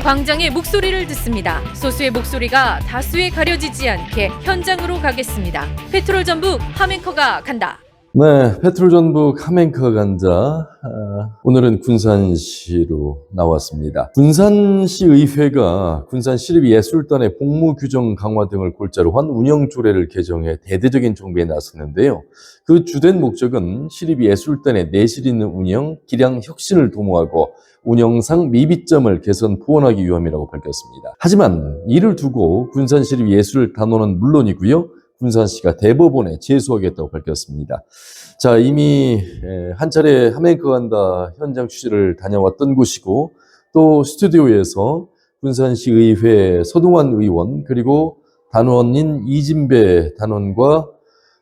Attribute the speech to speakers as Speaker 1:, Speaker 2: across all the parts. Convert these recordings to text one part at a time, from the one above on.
Speaker 1: 광장의 목소리를 듣습니다. 소수의 목소리가 다수에 가려지지 않게 현장으로 가겠습니다. 페트롤 전북 함앵커가 간다.
Speaker 2: 네, 페트롤 전북 함앵커가 간다. 오늘은 군산시로 나왔습니다. 군산시 의회가 군산시립예술단의 복무 규정 강화 등을 골자로 한 운영 조례를 개정해 대대적인 정비에 나섰는데요. 그 주된 목적은 시립예술단의 내실 있는 운영, 기량 혁신을 도모하고 운영상 미비점을 개선 보완하기 위함이라고 밝혔습니다. 하지만 이를 두고 군산시립예술단원은 물론이고요. 군산시가 대법원에 제소하겠다고 밝혔습니다. 자, 이미 한 차례 함앵커 간다 현장 취재를 다녀왔던 곳이고 또 스튜디오에서 군산시 의회 서동환 의원 그리고 단원인 이진배 단원과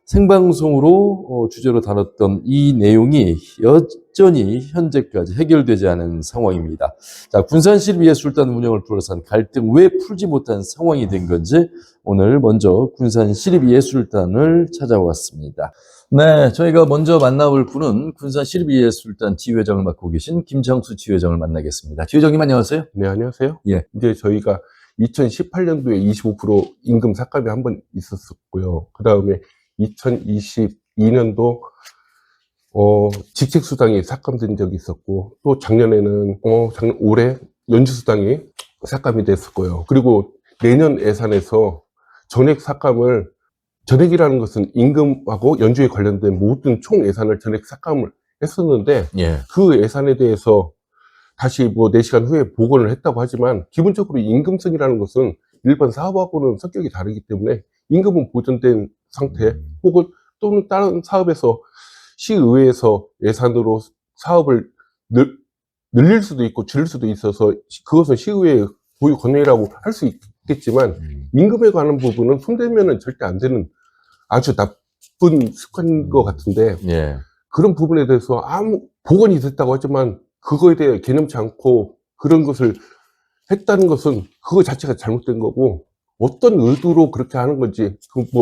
Speaker 2: 생방송으로 주제로 다뤘던 이 내용이 여전히 현재까지 해결되지 않은 상황입니다. 자, 군산시립예술단 운영을 둘러싼 갈등 왜 풀지 못한 상황이 된 건지 오늘 먼저 군산시립예술단을 찾아왔습니다. 네, 저희가 먼저 만나볼 분은 군산시립예술단 지회장을 맡고 계신 김창수 지회장을 만나겠습니다. 지회장님 안녕하세요.
Speaker 3: 네, 안녕하세요.
Speaker 2: 예.
Speaker 3: 이제 저희가 2018년도에 25% 임금 삭감이 한 번 있었었고요. 그 다음에 2022년도 직책수당이 삭감된 적이 있었고, 또 작년에는 올해 연주수당이 삭감이 됐었고요. 그리고 내년 예산에서 전액 삭감을, 전액이라는 것은 임금하고 연주에 관련된 모든 총 예산을 전액 삭감을 했었는데,
Speaker 2: 예.
Speaker 3: 그 예산에 대해서 다시 4시간 후에 복원을 했다고 하지만, 기본적으로 임금성이라는 것은 일반 사업하고는 성격이 다르기 때문에 임금은 보존된 상태, 혹은 또는 다른 사업에서 시의회에서 예산으로 사업을 늘릴 수도 있고 줄일 수도 있어서 그것은 시의회의 고유 권한이라고 할 수 있겠지만, 임금에 관한 부분은 손대면은 절대 안 되는 아주 나쁜 습관인 것 같은데,
Speaker 2: 예.
Speaker 3: 그런 부분에 대해서 아무 복원이 됐다고 하지만 그거에 대해 개념치 않고 그런 것을 했다는 것은 그거 자체가 잘못된 거고, 어떤 의도로 그렇게 하는 건지,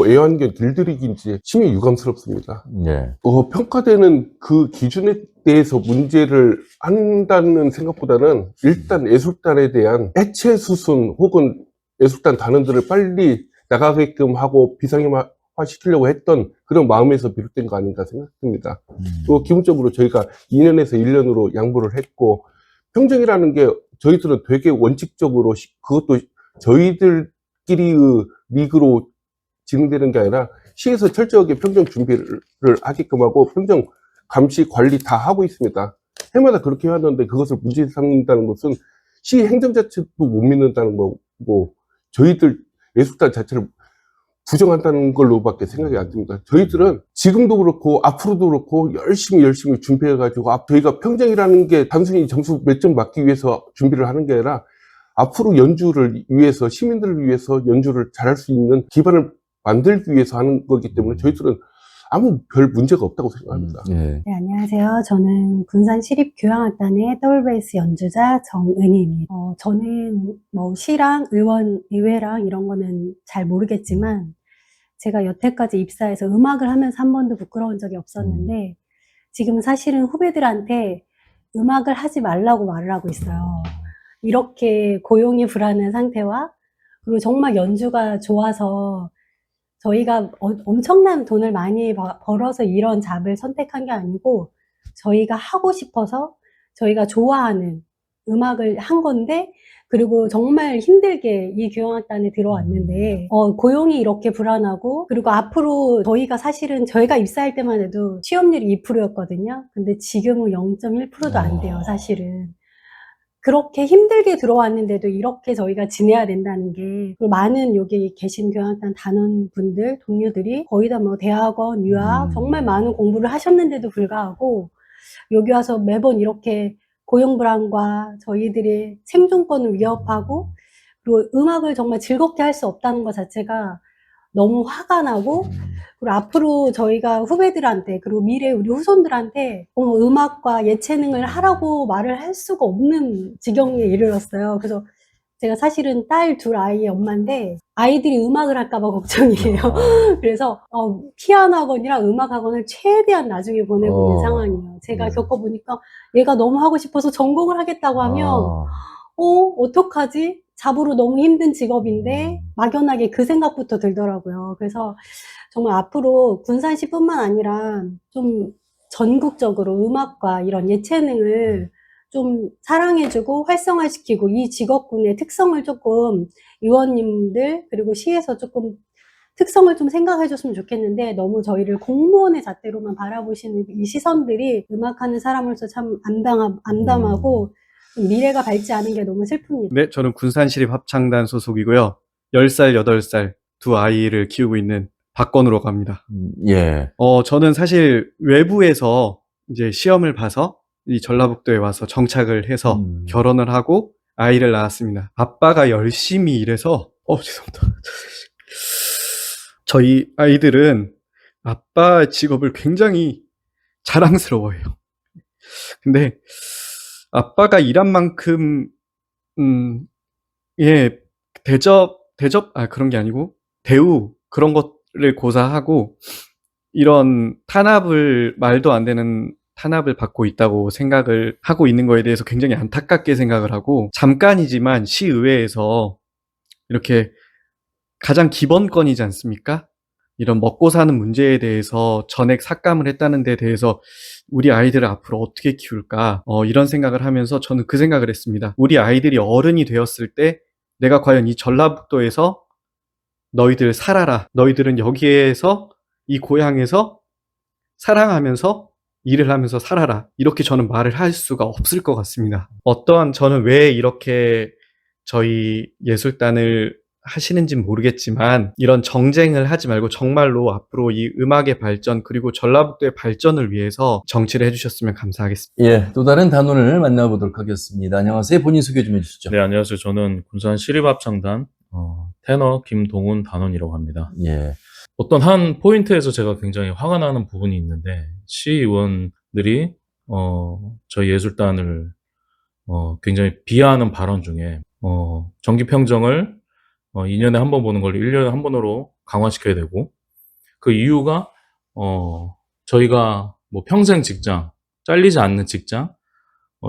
Speaker 3: 애완견 길들이기인지 심히 유감스럽습니다.
Speaker 2: 예.
Speaker 3: 평가되는 그 기준에 대해서 문제를 한다는 생각보다는 일단 예술단에 대한 해체 수순 혹은 예술단 단원들을 빨리 나가게끔 하고 비상임화 시키려고 했던 그런 마음에서 비롯된 거 아닌가 생각됩니다. 또 기본적으로 저희가 2년에서 1년으로 양보를 했고, 평정이라는 게 저희들은 되게 원칙적으로 그것도 저희들끼리의 리그로 진행되는 게 아니라 시에서 철저하게 평정 준비를 하게끔 하고 평정 감시 관리 다 하고 있습니다. 해마다 그렇게 해왔는데 그것을 문제 삼는다는 것은 시 행정 자체도 못 믿는다는 거고, 저희들 예술단 자체를 부정한다는 걸로밖에 생각이 안 듭니다. 저희들은 지금도 그렇고 앞으로도 그렇고 열심히 준비해가지고, 저희가 평정이라는 게 단순히 점수 몇 점 맞기 위해서 준비를 하는 게 아니라 앞으로 연주를 위해서, 시민들을 위해서 연주를 잘할 수 있는 기반을 만들기 위해서 하는 거기 때문에 저희들은 아무 별 문제가 없다고 생각합니다.
Speaker 2: 예.
Speaker 4: 네, 안녕하세요. 저는 군산시립교향악단의 더블베이스 연주자 정은희입니다. 저는 시랑 의회랑 이런 거는 잘 모르겠지만, 제가 여태까지 입사해서 음악을 하면서 한 번도 부끄러운 적이 없었는데, 지금 사실은 후배들한테 음악을 하지 말라고 말을 하고 있어요. 이렇게 고용이 불안한 상태와, 그리고 정말 연주가 좋아서 저희가 엄청난 돈을 많이 벌어서 이런 잡을 선택한 게 아니고, 저희가 하고 싶어서 저희가 좋아하는 음악을 한 건데, 그리고 정말 힘들게 이 교향악단에 들어왔는데, 고용이 이렇게 불안하고, 그리고 앞으로 사실은 저희가 입사할 때만 해도 취업률이 2%였거든요. 근데 지금은 0.1%도 안 돼요, 사실은. 그렇게 힘들게 들어왔는데도 이렇게 저희가 지내야 된다는 게, 그리고 많은 여기 계신 교향악단 단원분들, 동료들이 거의 다 대학원, 유학, 정말 많은 공부를 하셨는데도 불구하고 여기 와서 매번 이렇게 고용 불안과 저희들의 생존권을 위협하고, 그리고 음악을 정말 즐겁게 할 수 없다는 것 자체가 너무 화가 나고, 그리고 앞으로 저희가 후배들한테, 그리고 미래 우리 후손들한테 음악과 예체능을 하라고 말을 할 수가 없는 지경에 이르렀어요. 그래서 제가 사실은 딸 둘 아이의 엄마인데, 아이들이 음악을 할까봐 걱정이에요. 그래서 피아노 학원이랑 음악 학원을 최대한 나중에 보내고 있는 상황이에요. 제가 겪어보니까 얘가 너무 하고 싶어서 전공을 하겠다고 하면 어떡하지? 잡으러 너무 힘든 직업인데 막연하게 그 생각부터 들더라고요. 그래서 정말 앞으로 군산시뿐만 아니라 좀 전국적으로 음악과 이런 예체능을 좀 사랑해주고 활성화시키고 이 직업군의 특성을 조금 의원님들 그리고 시에서 조금 특성을 좀 생각해줬으면 좋겠는데 너무 저희를 공무원의 잣대로만 바라보시는 이 시선들이 음악하는 사람으로서 참 암담하고 미래가 밝지 않은 게 너무 슬픕니다.
Speaker 5: 네, 저는 군산시립합창단 소속이고요. 10살, 8살 두 아이를 키우고 있는 박건우라고 합니다.
Speaker 2: 예.
Speaker 5: 저는 사실 외부에서 이제 시험을 봐서 이 전라북도에 와서 정착을 해서 결혼을 하고 아이를 낳았습니다. 아빠가 열심히 일해서, 죄송합니다. 저희 아이들은 아빠 직업을 굉장히 자랑스러워해요. 근데 아빠가 일한 만큼, 예, 그런 게 아니고, 대우, 그런 것을 고사하고, 이런 말도 안 되는 탄압을 받고 있다고 생각을 하고 있는 거에 대해서 굉장히 안타깝게 생각을 하고, 잠깐이지만 시의회에서 이렇게 가장 기본권이지 않습니까? 이런 먹고 사는 문제에 대해서 전액 삭감을 했다는 데 대해서 우리 아이들을 앞으로 어떻게 키울까? 이런 생각을 하면서 저는 그 생각을 했습니다. 우리 아이들이 어른이 되었을 때 내가 과연 이 전라북도에서 너희들 살아라. 너희들은 여기에서 이 고향에서 사랑하면서 일을 하면서 살아라. 이렇게 저는 말을 할 수가 없을 것 같습니다. 저는 왜 이렇게 저희 예술단을 하시는지는 모르겠지만 이런 정쟁을 하지 말고 정말로 앞으로 이 음악의 발전 그리고 전라북도의 발전을 위해서 정치를 해주셨으면 감사하겠습니다.
Speaker 2: 예, 또 다른 단원을 만나보도록 하겠습니다. 안녕하세요. 본인 소개 좀 해주시죠.
Speaker 6: 네, 안녕하세요. 저는 군산 시립합창단 테너 김동훈 단원이라고 합니다.
Speaker 2: 예.
Speaker 6: 어떤 한 포인트에서 제가 굉장히 화가 나는 부분이 있는데 시의원들이 저희 예술단을 굉장히 비하하는 발언 중에 정기평정을 2년에 한 번 보는 걸 1년에 한 번으로 강화시켜야 되고 그 이유가 저희가 뭐 평생 직장, 잘리지 않는 직장,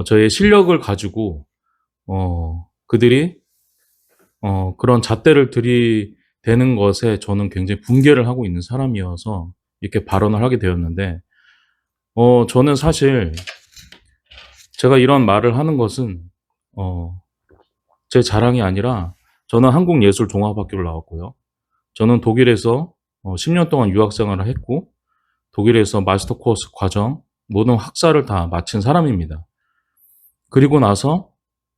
Speaker 6: 저희의 실력을 가지고 그들이 그런 잣대를 들이대는 것에 저는 굉장히 분개를 하고 있는 사람이어서 이렇게 발언을 하게 되었는데 저는 사실 제가 이런 말을 하는 것은 제 자랑이 아니라 저는 한국예술종합학교를 나왔고요. 저는 독일에서 10년 동안 유학생활을 했고 독일에서 마스터 코र्스 과정 모든 학사를 다 마친 사람입니다. 그리고 나서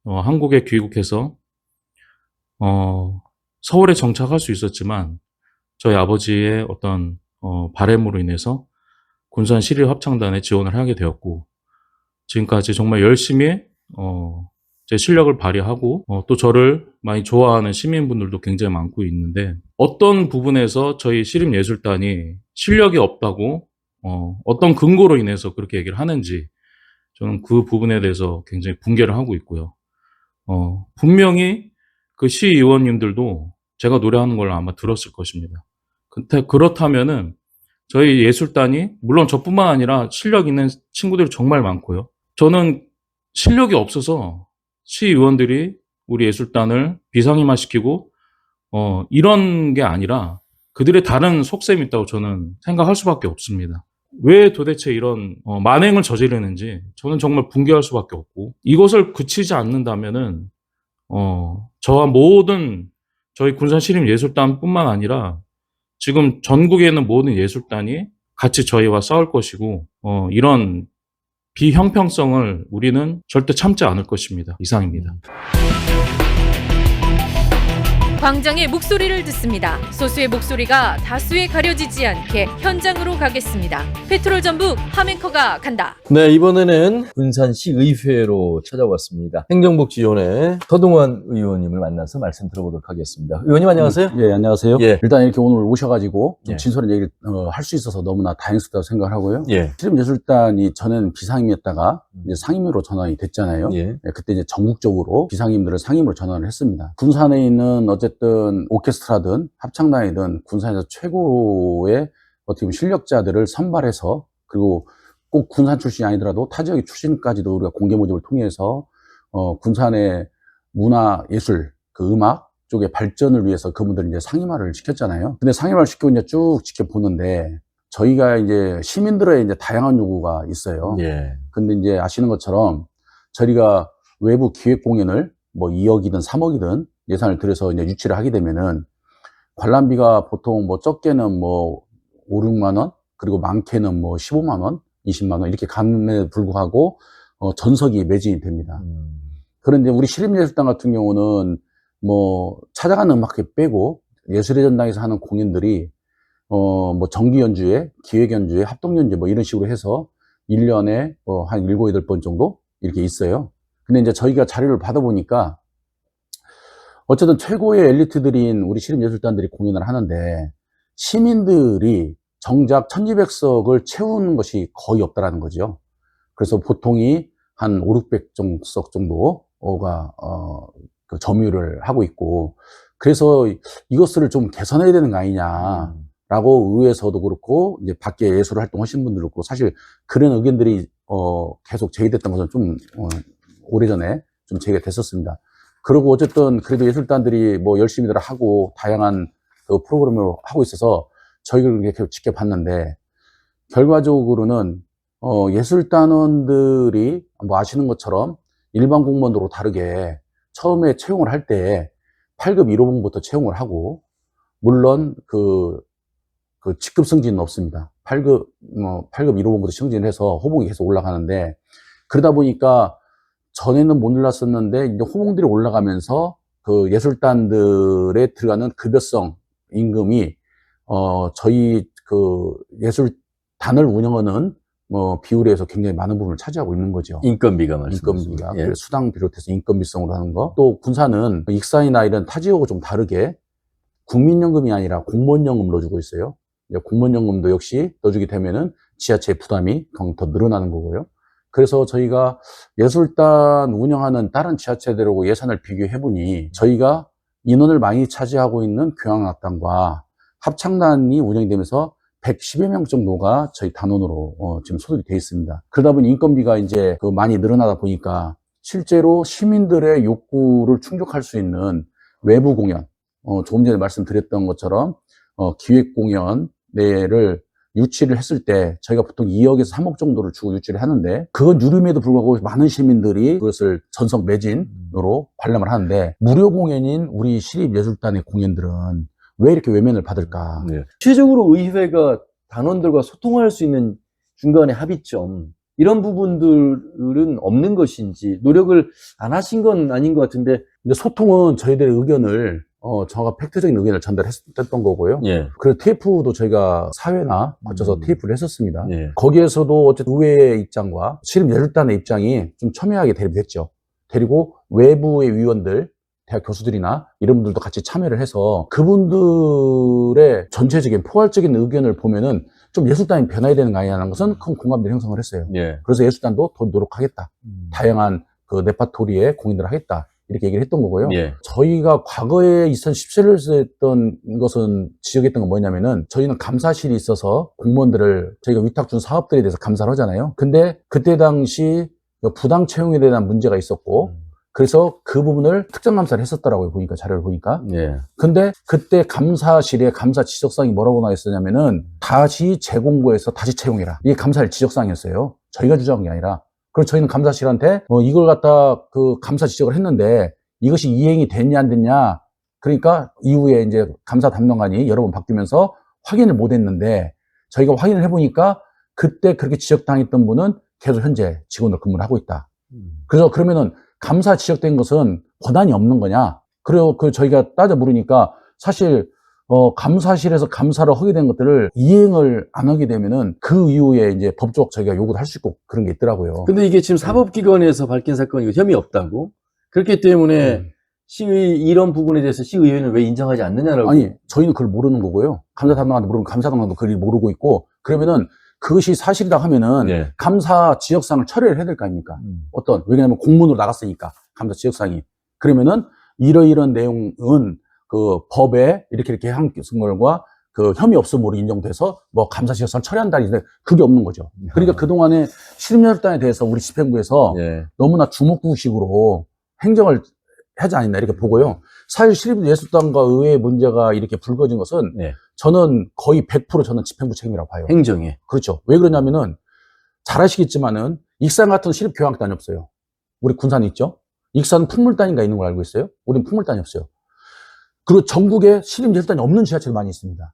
Speaker 6: 한국에 귀국해서 서울에 정착할 수 있었지만 저희 아버지의 어떤 바람으로 인해서 군산 시립합창단에 지원을 하게 되었고 지금까지 정말 열심히 제 실력을 발휘하고 또 저를 많이 좋아하는 시민분들도 굉장히 많고 있는데 어떤 부분에서 저희 시립예술단이 실력이 없다고 어떤 근거로 인해서 그렇게 얘기를 하는지 저는 그 부분에 대해서 굉장히 분개를 하고 있고요. 분명히 그 시의원님들도 제가 노래하는 걸 아마 들었을 것입니다. 근데 그렇다면은 저희 예술단이 물론 저뿐만 아니라 실력 있는 친구들이 정말 많고요. 저는 실력이 없어서 시의원들이 우리 예술단을 비상임화시키고 이런 게 아니라 그들의 다른 속셈이 있다고 저는 생각할 수밖에 없습니다. 왜 도대체 이런 만행을 저지르는지 저는 정말 분개할 수밖에 없고 이것을 그치지 않는다면은 저와 모든 저희 군산시립예술단뿐만 아니라 지금 전국에 있는 모든 예술단이 같이 저희와 싸울 것이고 이런 비형평성을 우리는 절대 참지 않을 것입니다. 이상입니다.
Speaker 1: 광장의 목소리를 듣습니다. 소수의 목소리가 다수에 가려지지 않게 현장으로 가겠습니다. 페트롤 전북 함앵커가 간다.
Speaker 2: 네, 이번에는 군산시의회로 찾아왔습니다. 행정복지위원회 서동환 의원님을 만나서 말씀 들어보도록 하겠습니다. 의원님 안녕하세요.
Speaker 7: 예, 안녕하세요.
Speaker 2: 예.
Speaker 7: 일단 이렇게 오늘 오셔가지고 좀
Speaker 2: 예.
Speaker 7: 진솔한 얘기를 할 수 있어서 너무나 다행스럽다고 생각을 하고요.
Speaker 2: 예.
Speaker 7: 시립예술단이 저는 비상임이었다가 이제 상임으로 전환이 됐잖아요.
Speaker 2: 예.
Speaker 7: 예, 그때 이제 전국적으로 비상임들을 상임으로 전환을 했습니다. 군산에 있는 어쨌든 오케스트라든 합창단이든 군산에서 최고의 어떻게 보면 실력자들을 선발해서 그리고 꼭 군산 출신이 아니더라도 타 지역의 출신까지도 우리가 공개 모집을 통해서 군산의 문화, 예술, 그 음악 쪽의 발전을 위해서 그분들 이제 상임화를 시켰잖아요. 근데 상임화를 시키고 이제 쭉 지켜보는데 저희가 이제 시민들의 이제 다양한 요구가 있어요.
Speaker 2: 예.
Speaker 7: 근데 이제 아시는 것처럼 저희가 외부 기획 공연을 뭐 2억이든 3억이든 예산을 들여서 이제 유치를 하게 되면은 관람비가 보통 뭐 적게는 뭐 5, 6만 원, 그리고 많게는 뭐 15만 원, 20만 원 이렇게 감에 불구하고 전석이 매진이 됩니다. 그런데 우리 시립예술단 같은 경우는 뭐 찾아가는 음악회 빼고 예술의 전당에서 하는 공연들이 뭐 정기 연주회, 기획 연주회, 합동 연주회 뭐 이런 식으로 해서 1년에 한 7, 8번 정도 이렇게 있어요. 근데 이제 저희가 자료를 받아보니까 어쨌든 최고의 엘리트들인 우리 시립예술단들이 공연을 하는데 시민들이 정작 1200석을 채우는 것이 거의 없다라는 거죠. 그래서 보통이 한 5, 600석 정도가 그 점유를 하고 있고, 그래서 이것을 좀 개선해야 되는 거 아니냐라고 의회에서도 그렇고 이제 밖에 예술 활동하시는 분들도 그렇고 사실 그런 의견들이 계속 제기됐던 것은 좀 오래전에 좀 제기가 됐었습니다. 그리고 어쨌든 그래도 예술단들이 뭐 열심히들 하고 다양한 그 프로그램을 하고 있어서 저희가 계속 지켜봤는데 결과적으로는 예술단원들이 뭐 아시는 것처럼 일반 공무원으로 다르게 처음에 채용을 할 때 8급 1호봉부터 채용을 하고, 물론 그 직급 승진은 없습니다. 8급 1호봉부터 승진해서 호봉이 계속 올라가는데, 그러다 보니까 전에는 못 올랐었는데 이제 호봉들이 올라가면서 그 예술단들에 들어가는 급여성 임금이 저희 그 예술단을 운영하는 비율에서 굉장히 많은 부분을 차지하고 있는 거죠.
Speaker 2: 인건비가 말씀하십니다.
Speaker 7: 인건비가.
Speaker 2: 예.
Speaker 7: 그래서 수당 비롯해서 인건비성으로 하는 거. 또 군사는 익산이나 이런 타 지역하고 좀 다르게 국민연금이 아니라 공무원연금 넣어주고 있어요. 이제 공무원연금도 역시 넣어주게 되면은 지자체의 부담이 더 늘어나는 거고요. 그래서 저희가 예술단 운영하는 다른 지자체들하고 예산을 비교해보니 저희가 인원을 많이 차지하고 있는 교향악단과 합창단이 운영이 되면서 110여 명 정도가 저희 단원으로 지금 소속이 되어 있습니다. 그러다 보니 인건비가 이제 많이 늘어나다 보니까 실제로 시민들의 욕구를 충족할 수 있는 외부 공연, 조금 전에 말씀드렸던 것처럼 기획 공연을 유치를 했을 때 저희가 보통 2억에서 3억 정도를 주고 유치를 하는데, 그건 유림에도 불구하고 많은 시민들이 그것을 전석 매진으로 관람을 하는데, 무료 공연인 우리 시립예술단의 공연들은 왜 이렇게 외면을 받을까?
Speaker 2: 네. 최적으로 의회가 단원들과 소통할 수 있는 중간의 합의점, 이런 부분들은 없는 것인지, 노력을 안 하신 건 아닌 것 같은데.
Speaker 7: 근데 소통은 저희들의 의견을 저가 팩트적인 의견을 전달했던 거고요.
Speaker 2: 예.
Speaker 7: 그리고 TF도 저희가 사회나 거쳐서 TF를 했었습니다.
Speaker 2: 예.
Speaker 7: 거기에서도 어쨌든 의회의 입장과 시립예술단의 입장이 좀 첨예하게 대립됐죠. 그리고 외부의 위원들, 대학 교수들이나 이런 분들도 같이 참여를 해서 그분들의 전체적인 포괄적인 의견을 보면은 좀 예술단이 변화해야 되는 거 아니냐는 것은 큰 공감대를 형성을 했어요.
Speaker 2: 예.
Speaker 7: 그래서 예술단도 더 노력하겠다. 다양한 그 레파토리의 공연들을 하겠다. 이렇게 얘기를 했던 거고요.
Speaker 2: 예.
Speaker 7: 저희가 과거에 2017년에서 했던 것은 지적했던 건 뭐냐면은, 저희는 감사실이 있어서 공무원들을 저희가 위탁 준 사업들에 대해서 감사를 하잖아요. 근데 그때 당시 부당 채용에 대한 문제가 있었고, 그래서 그 부분을 특정 감사를 했었더라고요. 보니까, 자료를 보니까.
Speaker 2: 예.
Speaker 7: 근데 그때 감사실의 감사 지적사항이 뭐라고 나와 있었냐면은, 다시 재공고해서 다시 채용해라. 이게 감사실 지적사항이었어요. 저희가 주장한 게 아니라. 그래서 저희는 감사실한테 이걸 갖다 그 감사 지적을 했는데 이것이 이행이 됐냐 안 됐냐, 그러니까 이후에 이제 감사 담당관이 여러 번 바뀌면서 확인을 못 했는데, 저희가 확인을 해보니까 그때 그렇게 지적당했던 분은 계속 현재 직원으로 근무를 하고 있다. 그래서 그러면은 감사 지적된 것은 권한이 없는 거냐? 그리고 저희가 따져 물으니까 사실 감사실에서 감사를 하게 된 것들을 이행을 안 하게 되면은 그 이후에 이제 법적 저희가 요구도 할 수 있고 그런 게 있더라고요.
Speaker 2: 근데 이게 지금 사법기관에서 밝힌 사건이고 혐의 없다고? 그렇기 때문에 시의 이런 부분에 대해서 시의회는 왜 인정하지 않느냐라고.
Speaker 7: 아니, 저희는 그걸 모르는 거고요. 감사 담당관도 모르고 감사 담당관도 그걸 모르고 있고, 그러면은 그것이 사실이다 하면은
Speaker 2: 예.
Speaker 7: 감사 지적사항을 처리를 해야 될 거 아닙니까? 왜냐하면 공문으로 나갔으니까 감사 지적사항이. 그러면은 이러이런 내용은 그 법에 이렇게 한 것과 그 혐의 없음으로 인정돼서 뭐 감사 지적사항을 처리한다는데 그게 없는 거죠. 그러니까 그동안에 시립예술단에 대해서 우리 집행부에서
Speaker 2: 예.
Speaker 7: 너무나 주먹구식으로 행정을 하지 않았나 이렇게 보고요. 사실 시립예술단과 의회의 문제가 이렇게 불거진 것은
Speaker 2: 네.
Speaker 7: 저는 거의 100% 저는 집행부 책임이라고 봐요.
Speaker 2: 행정에.
Speaker 7: 그렇죠. 왜 그러냐면은 잘 아시겠지만은 익산 같은 시립교향단이 없어요. 우리 군산에 있죠. 익산 풍물단인가 있는 걸 알고 있어요. 우린 풍물단이 없어요. 그리고 전국에 시립예술단이 없는 지자체도 많이 있습니다.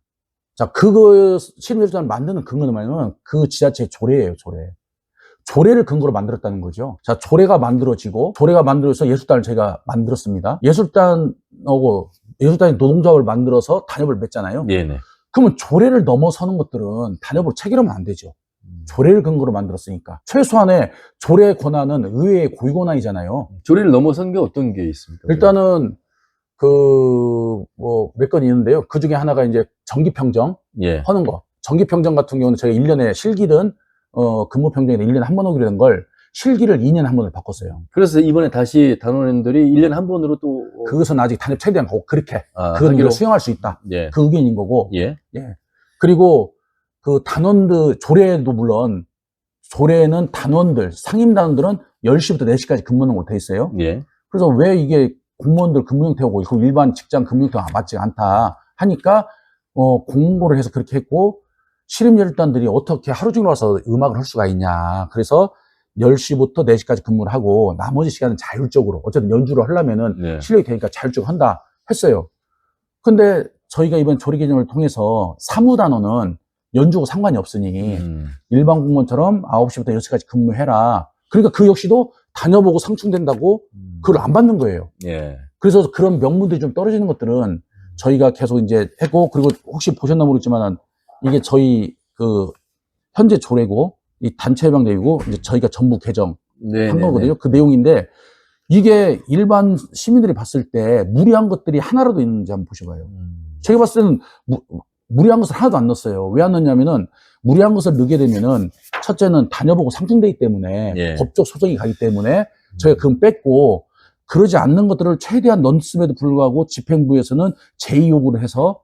Speaker 7: 자, 그거 시립예술단을 만드는 근거는 뭐냐면 그 지자체의 조례예요, 조례. 조례를 근거로 만들었다는 거죠. 자, 조례가 만들어서 예술단을 제가 만들었습니다. 예술단이 노동조합을 만들어서 단협을 맺잖아요.
Speaker 2: 네네.
Speaker 7: 그러면 조례를 넘어서는 것들은 단협으로 체결하면 안 되죠. 조례를 근거로 만들었으니까. 최소한의 조례 권한은 의회의 고유 권한이잖아요.
Speaker 2: 조례를 넘어선 게 어떤 게 있습니까?
Speaker 7: 일단은 몇 건 있는데요. 그 중에 하나가 이제 정기평정
Speaker 2: 예.
Speaker 7: 하는 거. 정기평정 같은 경우는 제가 1년에 실기든 근무평정에 1년에 한 번 오기로 된 걸 실기를 2년에 한 번을 바꿨어요.
Speaker 2: 그래서 이번에 다시 단원원들이 1년에 한 번으로 또
Speaker 7: 그것은 아직 단협 최대한 그렇게 그
Speaker 2: 하기로?
Speaker 7: 의견을 수용할 수 있다.
Speaker 2: 예.
Speaker 7: 그 의견인 거고.
Speaker 2: 예.
Speaker 7: 예. 그리고 그 단원들 조례도 물론 조례는 단원들 상임단원들은 10시부터 4시까지 근무하는 걸로 돼 있어요.
Speaker 2: 예.
Speaker 7: 그래서 왜 이게 공무원들 근무 형태하고 일반 직장 근무 형태가 맞지 않다 하니까 공고를 해서 그렇게 했고 시립예술단들이 어떻게 하루 종일 와서 음악을 할 수가 있냐. 그래서 10시부터 4시까지 근무를 하고 나머지 시간은 자율적으로 어쨌든 연주를 하려면은
Speaker 2: 네.
Speaker 7: 실력이 되니까 자율적으로 한다 했어요. 근데 저희가 이번 조례 개정을 통해서 사무단원은 연주고 상관이 없으니 일반 공무원처럼 9시부터 6시까지 근무해라. 그러니까 그 역시도 다녀보고 상충된다고 그걸 안 받는 거예요.
Speaker 2: 예.
Speaker 7: 그래서 그런 명분들이 좀 떨어지는 것들은 저희가 계속 이제 했고, 그리고 혹시 보셨나 모르겠지만 이게 저희 현재 조례고 이 단체 해방 내용이고 이제 저희가 전부 개정한 거거든요. 그 내용인데 이게 일반 시민들이 봤을 때 무리한 것들이 하나라도 있는지 한번 보셔봐요. 제가 봤을 때는 무리한 것을 하나도 안 넣었어요. 왜 안 넣냐면은 무리한 것을 넣게 되면은 첫째는 다녀보고 상충되기 때문에
Speaker 2: 예.
Speaker 7: 법적 소송이 가기 때문에 저희가 그건 뺐고 그러지 않는 것들을 최대한 넣었음에도 불구하고 집행부에서는 제의 요구를 해서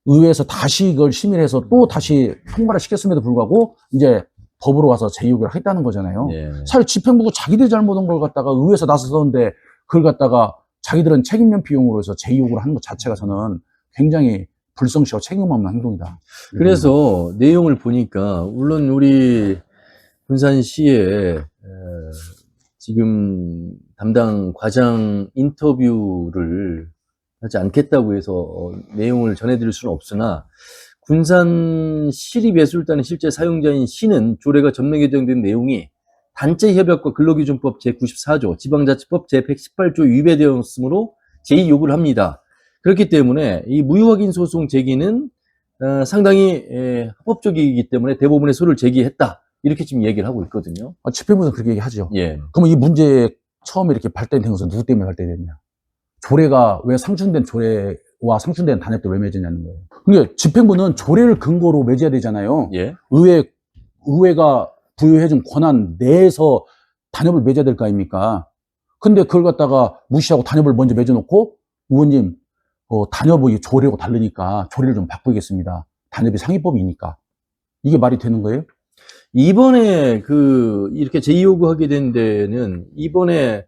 Speaker 7: 의회에서 다시 이걸 심의해서 또 다시 통과를 시켰음에도 불구하고 이제 법으로 와서 제의 요구를 하겠다는 거잖아요.
Speaker 2: 예.
Speaker 7: 사실 집행부가 자기들이 잘못한 걸 갖다가 의회에서 나서서는데 그걸 갖다가 자기들은 책임면 비용으로 해서 제의 요구를 하는 것 자체가 저는 굉장히 불성실하고 책임 없는 행동이다.
Speaker 2: 그래서 내용을 보니까 물론 우리 군산시에 지금 담당 과장 인터뷰를 하지 않겠다고 해서 내용을 전해드릴 수는 없으나 군산 시립예술단의 실제 사용자인 시는 조례가 전면 개정된 내용이 단체협약과 근로기준법 제94조, 지방자치법 제118조 위배되었으므로 제의 요구를 합니다. 그렇기 때문에 이 무효확인 소송 제기는 상당히 합법적이기 때문에 대부분의 소를 제기했다. 이렇게 지금 얘기를 하고 있거든요.
Speaker 7: 집행부는 그렇게 얘기하죠.
Speaker 2: 예.
Speaker 7: 그러면 이 문제 처음에 이렇게 발단된 것은 누구 때문에 발단됐냐? 조례가 왜 상충된 조례와 상충된 단협도 왜 맺었냐는 거예요. 그러니까 집행부는 조례를 근거로 맺어야 되잖아요.
Speaker 2: 예.
Speaker 7: 의회가 부여해준 권한 내에서 단협을 맺어야 될 거 아닙니까? 근데 그걸 갖다가 무시하고 단협을 먼저 맺어놓고 의원님 단협의 조례하고 다르니까 조례를 좀 바꾸겠습니다. 단협이 상위법이니까. 이게 말이 되는 거예요?
Speaker 2: 이번에 이렇게 제의 요구하게 된 데는 이번에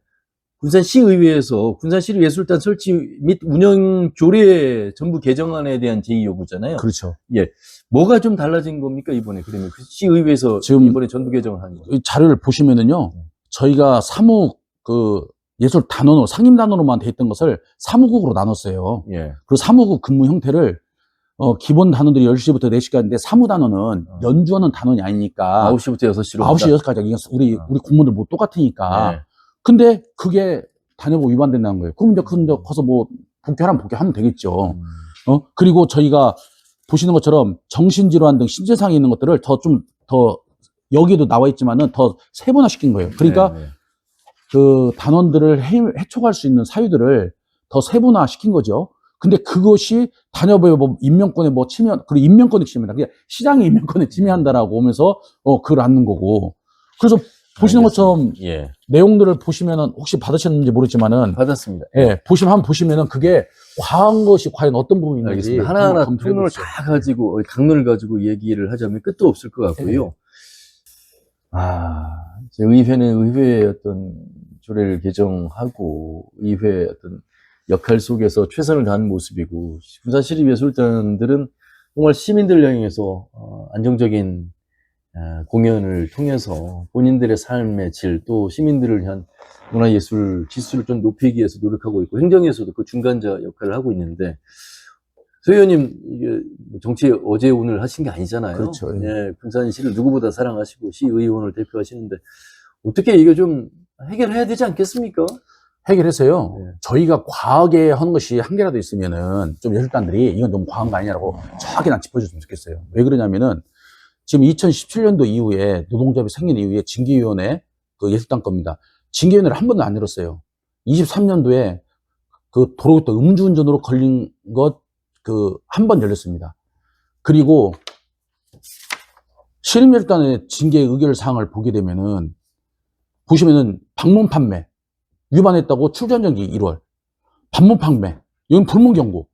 Speaker 2: 군산시의회에서 군산시립예술단 설치 및 운영 조례 전부 개정안에 대한 제의 요구잖아요.
Speaker 7: 그렇죠.
Speaker 2: 예. 뭐가 좀 달라진 겁니까, 이번에? 그러면 시의회에서
Speaker 7: 지금
Speaker 2: 이번에 전부 개정을 한 거.
Speaker 7: 이 자료를 보시면은요, 저희가 예술 단원으로, 상임 단원으로만 돼 있던 것을 사무국으로 나눴어요.
Speaker 2: 예.
Speaker 7: 그리고 사무국 근무 형태를 기본 단원들이 10시부터 4시까지인데 사무단원은 연주하는 단원이 아니니까
Speaker 2: 9시부터 6시로.
Speaker 7: 9시, 6시까지 우리 공무원들 뭐 똑같으니까.
Speaker 2: 예.
Speaker 7: 근데 그게 단협법 위반된다는 거예요. 그럼 이제 커서 뭐 복귀하라면 복귀하면 되겠죠. 그리고 저희가 보시는 것처럼 정신질환 등 신체상에 있는 것들을 더 여기에도 나와 있지만은 더 세분화 시킨 거예요. 그러니까
Speaker 2: 네, 네.
Speaker 7: 그 단원들을 해촉할 수 있는 사유들을 더 세분화 시킨 거죠. 근데 그것이 단협의 인명권에 그리고 인명권에 침해한다. 그냥 시장의 인명권에 침해한다라고 하면서 그걸 안는 거고. 그래서 보시는 것처럼
Speaker 2: 예.
Speaker 7: 내용들을 보시면은 혹시 받으셨는지 모르지만은
Speaker 2: 받았습니다.
Speaker 7: 예, 한번 보시면은 그게 과한 것이 과연 어떤 부분이 있는지
Speaker 2: 알겠습니다. 하나하나
Speaker 7: 한번 검토해
Speaker 2: 통로를
Speaker 7: 보십시오.
Speaker 2: 다 가지고, 강론을 가지고 얘기를 하자면 끝도 없을 것 같고요. 제 의회는 의회의 어떤 조례를 개정하고 의회 어떤 역할 속에서 최선을 다한 모습이고, 군산시립예술단들은 정말 시민들을 향해서 안정적인 공연을 통해서 본인들의 삶의 질, 또 시민들을 위한 문화예술 지수를 좀 높이기 위해서 노력하고 있고, 행정에서도 그 중간자 역할을 하고 있는데, 서 의원님, 이게 정치 어제 오늘 하신 게 아니잖아요.
Speaker 7: 그렇죠.
Speaker 2: 예, 군산시를 누구보다 사랑하시고 시의원을 대표하시는데 어떻게 이거 좀 해결해야 되지 않겠습니까?
Speaker 7: 해결해서요.
Speaker 2: 네.
Speaker 7: 저희가 과하게 하는 것이 한 개라도 있으면은 좀 예술단들이 이건 너무 과한 거 아니냐라고 정확히 난 짚어줬으면 좋겠어요. 왜 그러냐면은 지금 2017년도 이후에 노동조합이 생긴 이후에 징계위원회 그 예술단 겁니다. 징계위원회를 한 번도 안 열었어요. 23년도에 그 도로교통 음주운전으로 걸린 것 그 한 번 열렸습니다. 그리고 시립예술단의 징계 의결 사항을 보게 되면은 보시면은 방문 판매 위반했다고 출전정지 1월, 반문 판매, 이건 불문 경고,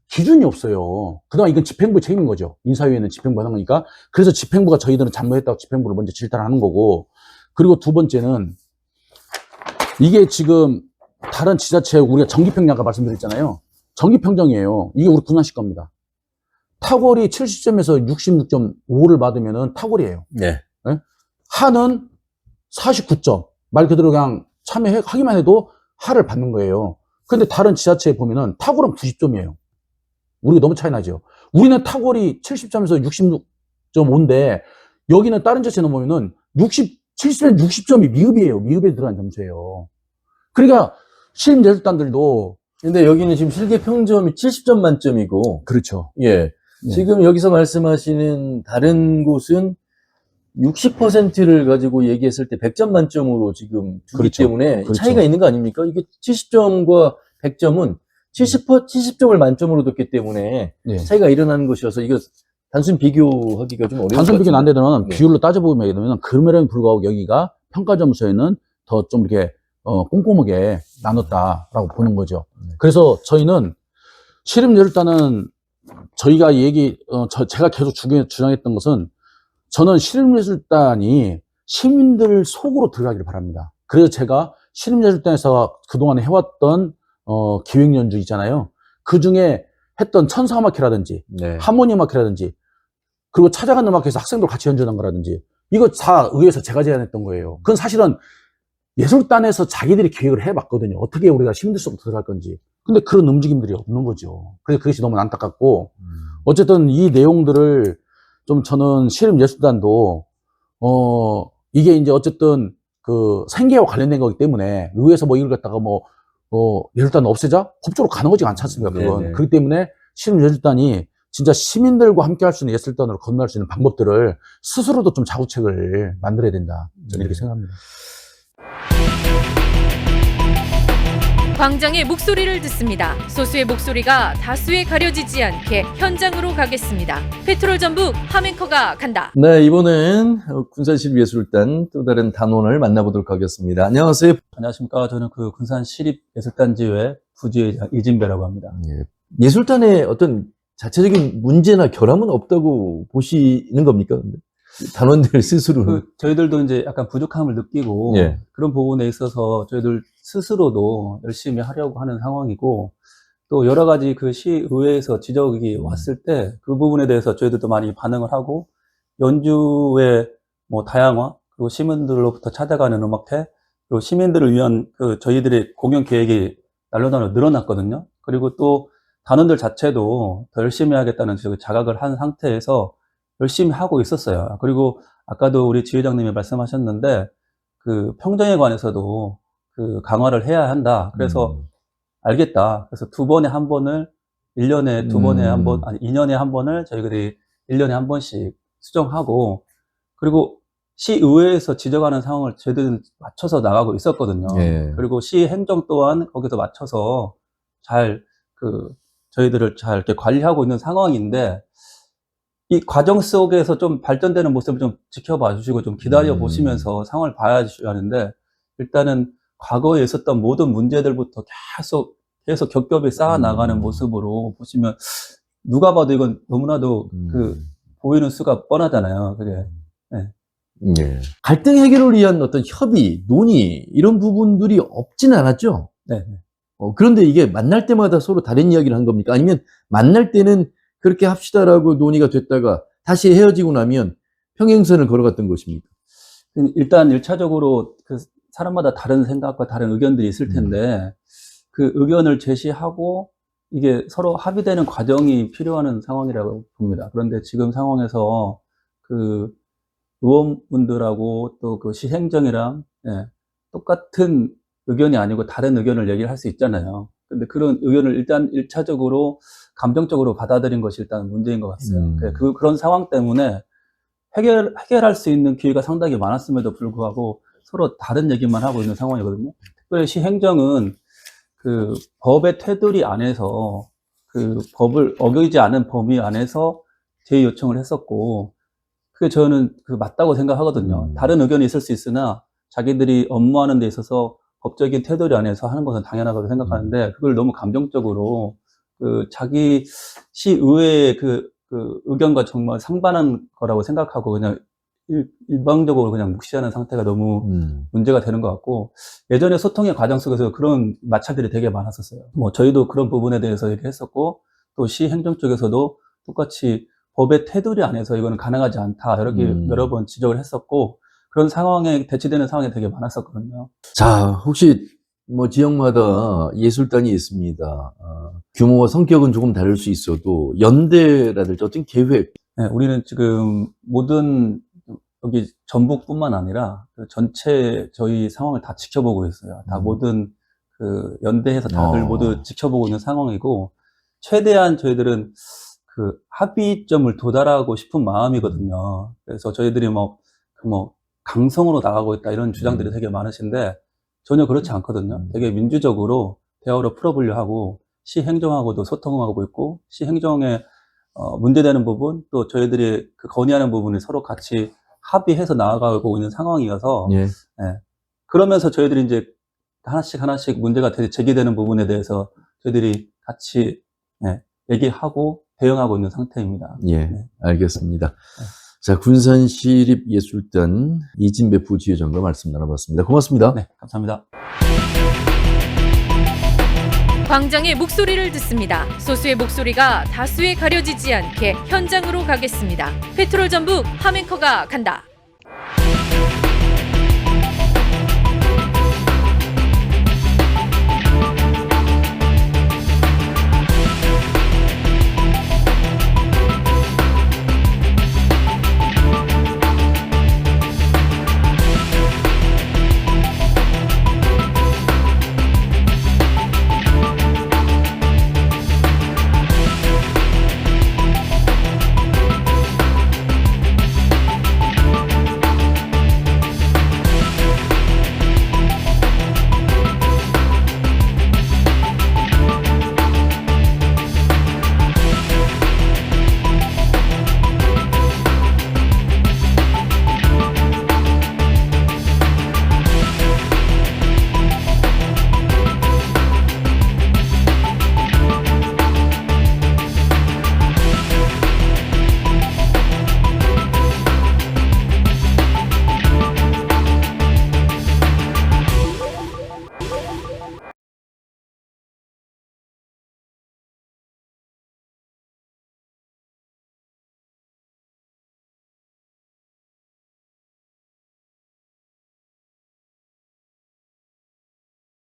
Speaker 7: 기준이 없어요. 그동안 이건 집행부 책임인 거죠. 인사위에는 집행부가 하는 거니까. 그래서 집행부가 저희들은 잘못했다고 집행부를 먼저 질타하는 거고, 그리고 두 번째는 이게 지금 다른 지자체 우리가 정기평정 아까 말씀드렸잖아요. 정기평정이에요. 이게 우리 군산시 겁니다. 탁월이 70점에서 66.5를 받으면은 탁월이에요.
Speaker 2: 네.
Speaker 7: 네? 하는 49점. 말 그대로 그냥 참여하기만 해도 하를 받는 거예요. 근데 다른 지자체에 보면은 탁월은 90점이에요. 우리가 너무 차이 나죠. 우리는 탁월이 70점에서 66.5인데 여기는 다른 지자체에 넘으면은 70에 60점이 미흡이에요. 미흡에 들어간 점수예요. 그러니까 시립예술단들도
Speaker 2: 근데 여기는 지금 실기 평점이 70점 만점이고,
Speaker 7: 그렇죠.
Speaker 2: 예. 지금 여기서 말씀하시는 다른 곳은 60%를 가지고 얘기했을 때 100점 만점으로 지금 두기
Speaker 7: 그렇죠.
Speaker 2: 때문에
Speaker 7: 그렇죠.
Speaker 2: 차이가 있는 거 아닙니까? 이게 70점과 100점은 70점을 만점으로 뒀기 때문에
Speaker 7: 예.
Speaker 2: 차이가 일어나는 것이어서 이거 단순 비교하기가 좀 어려운
Speaker 7: 단순
Speaker 2: 것
Speaker 7: 비교는 안
Speaker 2: 같은데.
Speaker 7: 되더라도
Speaker 2: 네.
Speaker 7: 비율로 따져보면 그럼에도 불구하고 여기가 평가 점수에는 더 좀 이렇게 꼼꼼하게 나눴다라고 보는 거죠. 그래서 저희는 시립예술단은 저희가 제가 계속 주장했던 것은 저는 시립예술단이 시민들 속으로 들어가기를 바랍니다. 그래서 제가 시립예술단에서 그동안 해왔던 기획연주 있잖아요. 그 중에 했던 천사음악회라든지
Speaker 2: 네.
Speaker 7: 하모니음악회라든지 그리고 찾아간 음악회에서 학생들 같이 연주하는 거라든지 이거 다 의회에서 제가 제안했던 거예요. 그건 사실은 예술단에서 자기들이 기획을 해봤거든요. 어떻게 우리가 시민들 속으로 들어갈 건지. 근데 그런 움직임들이 없는 거죠. 그래서 그것이 너무 안타깝고 어쨌든 이 내용들을 좀 저는 시립예술단도 이게 이제 어쨌든 그 생계와 관련된 거기 때문에 의회에서 뭐 이걸 갖다가 예술단 없애자? 법적으로 가는 거지 않지 않습니까? 그건.
Speaker 2: 네네.
Speaker 7: 그렇기 때문에 시립예술단이 진짜 시민들과 함께 할 수 있는 예술단으로 건너갈 수 있는 방법들을 스스로도 좀 자구책을 만들어야 된다. 저는 이렇게 생각합니다.
Speaker 1: 광장의 목소리를 듣습니다. 소수의 목소리가 다수에 가려지지 않게 현장으로 가겠습니다. 페트롤 전북 하멘커가 간다.
Speaker 2: 네, 이번엔 군산시립예술단 또 다른 단원을 만나보도록 하겠습니다. 안녕하세요.
Speaker 8: 안녕하십니까. 저는 그 군산시립예술단지회 부지회장 이진배라고 합니다.
Speaker 2: 예. 예술단의 어떤 자체적인 문제나 결함은 없다고 보시는 겁니까? 근데? 단원들 스스로.
Speaker 8: 저희들도 이제 약간 부족함을 느끼고
Speaker 2: 예.
Speaker 8: 그런 부분에 있어서 저희들 스스로도 열심히 하려고 하는 상황이고 또 여러 가지 그 시의회에서 지적이 왔을 때 그 부분에 대해서 저희들도 많이 반응을 하고 연주의 뭐 다양화 그리고 시민들로부터 찾아가는 음악회 그리고 시민들을 위한 그 저희들의 공연 계획이 날로 늘어났거든요. 그리고 또 단원들 자체도 더 열심히 하겠다는 자각을 한 상태에서 열심히 하고 있었어요. 그리고 아까도 우리 지회장님이 말씀하셨는데 그 평정에 관해서도 그 강화를 해야 한다. 그래서 알겠다. 그래서 2번에 한 번을 1년에 2번에 한 번, 아니 2년에 한 번을 저희들이 1년에 한 번씩 수정하고 그리고 시의회에서 지적하는 상황을 저희들은 맞춰서 나가고 있었거든요.
Speaker 2: 예.
Speaker 8: 그리고 시 행정 또한 거기서 맞춰서 잘 저희들을 잘 이렇게 관리하고 있는 상황인데 이 과정 속에서 좀 발전되는 모습을 좀 지켜봐 주시고 좀 기다려 보시면서 상황을 봐야 하는데 일단은 과거에 있었던 모든 문제들부터 계속 겹겹이 쌓아 나가는 모습으로 보시면 누가 봐도 이건 너무나도 보이는 수가 뻔하잖아요. 그게. 네.
Speaker 2: 예. 갈등 해결을 위한 어떤 협의, 논의 이런 부분들이 없지는 않았죠.
Speaker 8: 네.
Speaker 2: 그런데 이게 만날 때마다 서로 다른 이야기를 한 겁니까? 아니면 만날 때는 그렇게 합시다라고 논의가 됐다가 다시 헤어지고 나면 평행선을 걸어갔던 것입니까?
Speaker 8: 일단 1차적으로 그 사람마다 다른 생각과 다른 의견들이 있을 텐데 그 의견을 제시하고 이게 서로 합의되는 과정이 필요한 상황이라고 봅니다. 그런데 지금 상황에서 그 의원분들하고 또 그 시행정이랑 똑같은 의견이 아니고 다른 의견을 얘기를 할 수 있잖아요. 근데 그런 의견을 일단 1차적으로 감정적으로 받아들인 것이 일단 문제인 것 같아요. 그런 상황 때문에 해결할 수 있는 기회가 상당히 많았음에도 불구하고 서로 다른 얘기만 하고 있는 상황이거든요. 특별히 시행정은 그 법의 테두리 안에서 그 법을 어기지 않은 범위 안에서 제의 요청을 했었고, 그게 저는 그 맞다고 생각하거든요. 다른 의견이 있을 수 있으나 자기들이 업무하는 데 있어서 법적인 테두리 안에서 하는 것은 당연하다고 생각하는데, 그걸 너무 감정적으로 그 자기 시의회의 그 의견과 정말 상반한 거라고 생각하고 그냥 일방적으로 그냥 무시하는 상태가 너무 문제가 되는 것 같고, 예전에 소통의 과정 속에서 그런 마찰들이 되게 많았었어요. 뭐 저희도 그런 부분에 대해서 얘기했었고, 또 시행정 쪽에서도 똑같이 법의 테두리 안에서 이거는 가능하지 않다 여러 번 지적을 했었고, 그런 상황에 대치되는 상황이 되게 많았었거든요.
Speaker 2: 자, 혹시 뭐 지역마다 예술단이 있습니다. 규모와 성격은 조금 다를 수 있어도 연대라든지 어떤 계획.
Speaker 8: 네, 우리는 지금 모든 여기 전북뿐만 아니라 그 전체 저희 상황을 다 지켜보고 있어요. 다 모든 그 연대해서 다들 모두 지켜보고 있는 상황이고, 최대한 저희들은 그 합의점을 도달하고 싶은 마음이거든요. 그래서 저희들이 강성으로 나가고 있다 이런 주장들이 되게 많으신데 전혀 그렇지 않거든요. 되게 민주적으로 대화로 풀어보려 하고, 시행정하고도 소통하고 있고, 시행정에 문제되는 부분, 또 저희들이 그 건의하는 부분을 서로 같이 합의해서 나아가고 있는 상황이어서, 그러면서 저희들이 이제 하나씩 문제가 제기되는 부분에 대해서 저희들이 같이 얘기하고 대응하고 있는 상태입니다.
Speaker 2: 알겠습니다. 자, 군산시립예술단 이진배 부지회장과 말씀 나눠봤습니다. 고맙습니다.
Speaker 8: 네, 감사합니다.
Speaker 1: 광장의 목소리를 듣습니다. 소수의 목소리가 다수에 가려지지 않게 현장으로 가겠습니다. 페트롤 전북 함앵커가 간다.